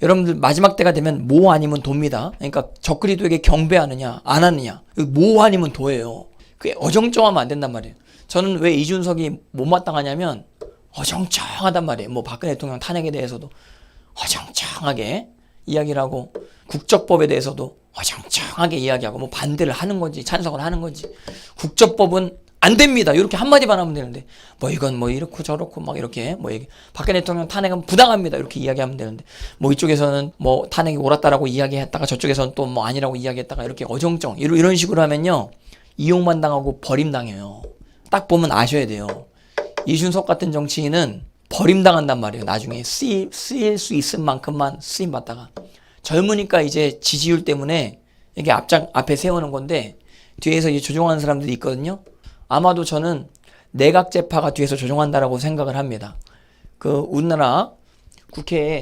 여러분들 마지막 때가 되면 모 아니면 도입니다. 그러니까 적그리스도에게 경배하느냐 안 하느냐, 모 아니면 도예요. 그게 어정쩡하면 안 된단 말이에요. 저는 왜 이준석이 못마땅하냐면 어정쩡하단 말이에요. 뭐 박근혜 대통령 탄핵에 대해서도 어정쩡하게 이야기를 하고, 국적법에 대해서도 어정쩡하게 이야기하고, 뭐 반대를 하는 건지 찬성을 하는 건지, 국적법은 안 됩니다 이렇게 한마디만 하면 되는데, 뭐 이건 뭐 이렇고 저렇고 막 이렇게, 뭐 박근혜 대통령 탄핵은 부당합니다 이렇게 이야기하면 되는데, 뭐 이쪽에서는 뭐 탄핵이 옳았다라고 이야기했다가 저쪽에서는 또 뭐 아니라고 이야기했다가, 이렇게 어정쩡 이런 식으로 하면요 이용만 당하고 버림당해요. 딱 보면 아셔야 돼요. 이준석 같은 정치인은 버림당한단 말이에요. 나중에 쓰일 수 있을 만큼만 쓰임 받다가, 젊으니까 이제 지지율 때문에 이게 앞에 세우는 건데, 뒤에서 이제 조종하는 사람들이 있거든요. 아마도 저는 내각제파가 뒤에서 조종한다라고 생각을 합니다. 그 우리나라 국회에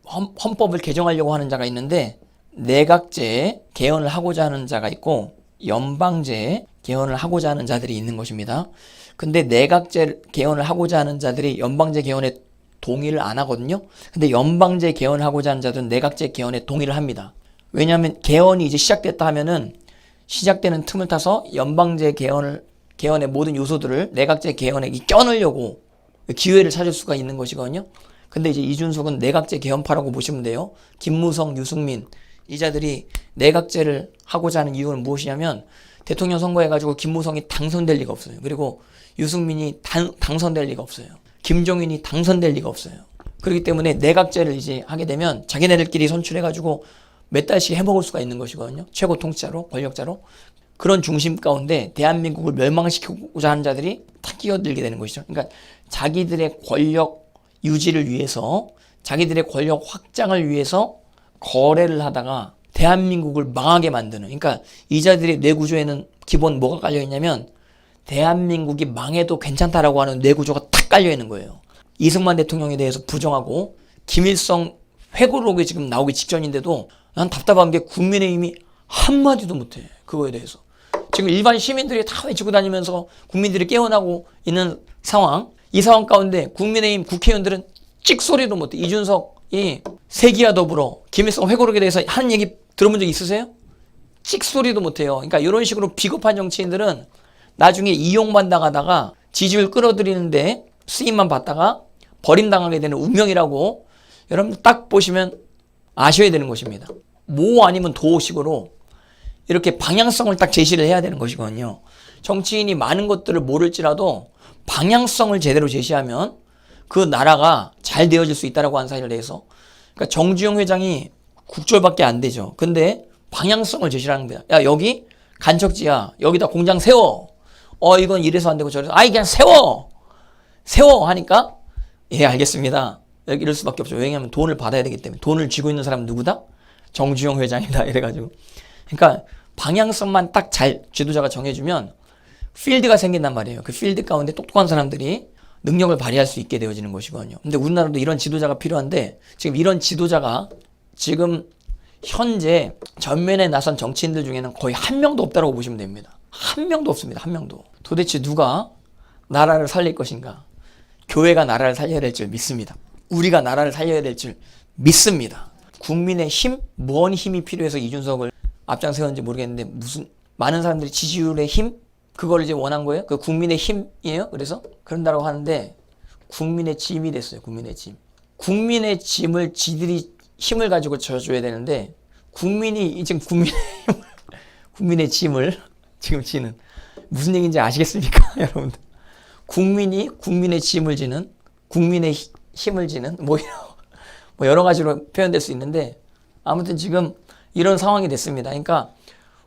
헌법을 개정하려고 하는 자가 있는데, 내각제 개헌을 하고자 하는 자가 있고 연방제 개헌을 하고자 하는 자들이 있는 것입니다. 근데 내각제 개헌을 하고자 하는 자들이 연방제 개헌에 동의를 안 하거든요. 근데 연방제 개헌을 하고자 하는 자들은 내각제 개헌에 동의를 합니다. 왜냐하면 개헌이 이제 시작됐다 하면은 시작되는 틈을 타서 연방제 개헌의 모든 요소들을 내각제 개헌에 껴넣으려고 기회를 찾을 수가 있는 것이거든요. 근데 이제 이준석은 내각제 개헌파라고 보시면 돼요. 김무성, 유승민 이 자들이 내각제를 하고자 하는 이유는 무엇이냐면, 대통령 선거해가지고 김무성이 당선될 리가 없어요. 그리고 유승민이 당선될 리가 없어요. 김종인이 당선될 리가 없어요. 그렇기 때문에 내각제를 이제 하게 되면 자기네들끼리 선출해가지고 몇 달씩 해먹을 수가 있는 것이거든요. 최고 통치자로, 권력자로. 그런 중심 가운데 대한민국을 멸망시키고자 하는 자들이 탁 끼어들게 되는 것이죠. 그러니까 자기들의 권력 유지를 위해서, 자기들의 권력 확장을 위해서 거래를 하다가 대한민국을 망하게 만드는, 그러니까 이 자들의 뇌구조에는 기본 뭐가 깔려있냐면, 대한민국이 망해도 괜찮다라고 하는 뇌구조가 탁 깔려있는 거예요. 이승만 대통령에 대해서 부정하고, 김일성 회고록이 지금 나오기 직전인데도 난 답답한 게 국민의힘이 한마디도 못해. 그거에 대해서. 지금 일반 시민들이 다 외치고 다니면서 국민들이 깨어나고 있는 상황, 이 상황 가운데 국민의힘 국회의원들은 찍소리도 못해. 이준석이 세기와 더불어 김일성 회고록에 대해서 하는 얘기 들어본 적 있으세요? 찍소리도 못해요. 그러니까 이런 식으로 비겁한 정치인들은 나중에 이용만 당하다가 지지율 끌어들이는데 쓰임만 받다가 버림당하게 되는 운명이라고 여러분 딱 보시면 아셔야 되는 것입니다. 모 아니면 도식으로 이렇게 방향성을 딱 제시를 해야 되는 것이거든요. 정치인이 많은 것들을 모를지라도 방향성을 제대로 제시하면 그 나라가 잘 되어질 수 있다라고 하는 사실에 대해서, 그러니까 정주영 회장이 국졸밖에 안 되죠. 근데 방향성을 제시를 하는 거야. 야, 여기 간척지야. 여기다 공장 세워. 이건 이래서 안 되고 저래서. 그냥 세워 하니까, 예, 알겠습니다. 이럴 수밖에 없죠. 왜냐하면 돈을 받아야 되기 때문에. 돈을 쥐고 있는 사람은 누구다? 정주영 회장이다. 이래가지고. 그러니까 방향성만 딱 잘 지도자가 정해주면 필드가 생긴단 말이에요. 그 필드 가운데 똑똑한 사람들이 능력을 발휘할 수 있게 되어지는 것이거든요. 근데 우리나라도 이런 지도자가 필요한데, 지금 이런 지도자가 지금 현재 전면에 나선 정치인들 중에는 거의 한 명도 없다고 보시면 됩니다. 한 명도 없습니다. 한 명도. 도대체 누가 나라를 살릴 것인가? 교회가 나라를 살려야 될 줄 믿습니다. 우리가 나라를 살려야 될 줄 믿습니다. 국민의 힘? 뭔 힘이 필요해서 이준석을 앞장세웠는지 모르겠는데, 무슨 많은 사람들이 지지율의 힘? 그걸 이제 원한 거예요? 그 국민의 힘이에요? 그래서 그런다고 하는데, 국민의 짐이 됐어요. 국민의 짐. 국민의 짐을 지들이 힘을 가지고 져줘야 되는데, 국민이 지금 국민의 짐을 지금 지는, 무슨 얘기인지 아시겠습니까? 여러분들. 국민이 국민의 짐을 지는, 국민의 힘을 지는, 뭐 여러 가지로 표현될 수 있는데, 아무튼 지금 이런 상황이 됐습니다. 그러니까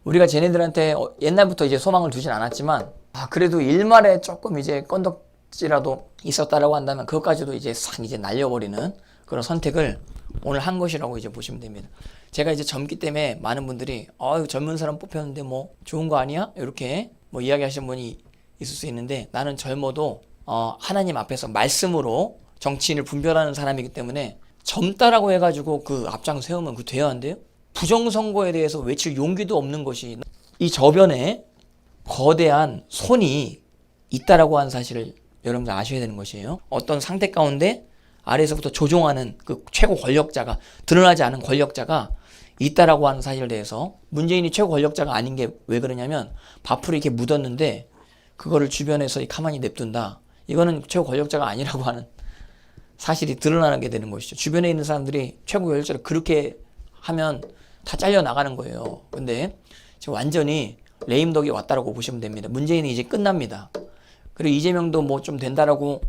우리가 쟤네들한테 옛날부터 이제 소망을 두진 않았지만, 그래도 일말에 조금 이제 건덕지라도 있었다라고 한다면 그것까지도 이제 싹 이제 날려버리는 그런 선택을 오늘 한 것이라고 이제 보시면 됩니다. 제가 이제 젊기 때문에 많은 분들이 젊은 사람 뽑혔는데 뭐 좋은 거 아니야? 이렇게 뭐 이야기하시는 분이 있을 수 있는데, 나는 젊어도 하나님 앞에서 말씀으로 정치인을 분별하는 사람이기 때문에 젊다라고 해가지고 그 앞장 세우면 그 돼야 안 돼요? 부정선거에 대해서 외칠 용기도 없는 것이, 이 저변에 거대한 손이 있다라고 하는 사실을 여러분들 아셔야 되는 것이에요. 어떤 상태 가운데 아래에서부터 조종하는 그 최고 권력자가, 드러나지 않은 권력자가 있다라고 하는 사실에 대해서 문재인이 최고 권력자가 아닌 게 왜 그러냐면 밥풀이 이렇게 묻었는데 그거를 주변에서 가만히 냅둔다. 이거는 최고 권력자가 아니라고 하는 사실이 드러나게 되는 것이죠. 주변에 있는 사람들이 최고 권력자를 그렇게 하면 다 잘려나가는 거예요. 근데 지금 완전히 레임덕이 왔다라고 보시면 됩니다. 문재인이 이제 끝납니다. 그리고 이재명도 뭐 좀 된다라고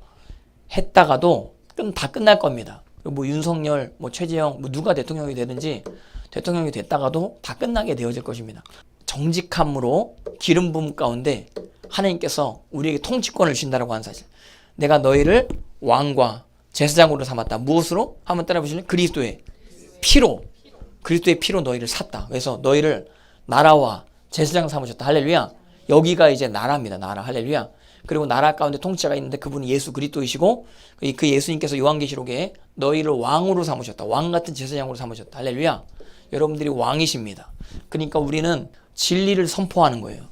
했다가도 다 끝날 겁니다. 그리고 뭐 윤석열, 뭐 최재형, 뭐 누가 대통령이 되든지 대통령이 됐다가도 다 끝나게 되어질 것입니다. 정직함으로 기름 부음 가운데 하나님께서 우리에게 통치권을 주신다라고 하는 사실. 내가 너희를 왕과 제사장으로 삼았다. 무엇으로? 한번 따라 보시면 그리스도의 피로. 그리스도의 피로 너희를 샀다. 그래서 너희를 나라와 제사장 삼으셨다. 할렐루야. 여기가 이제 나라입니다. 나라. 할렐루야. 그리고 나라 가운데 통치자가 있는데 그분이 예수 그리스도이시고 그 예수님께서 요한계시록에 너희를 왕으로 삼으셨다. 왕 같은 제사장으로 삼으셨다. 할렐루야. 여러분들이 왕이십니다. 그러니까 우리는 진리를 선포하는 거예요.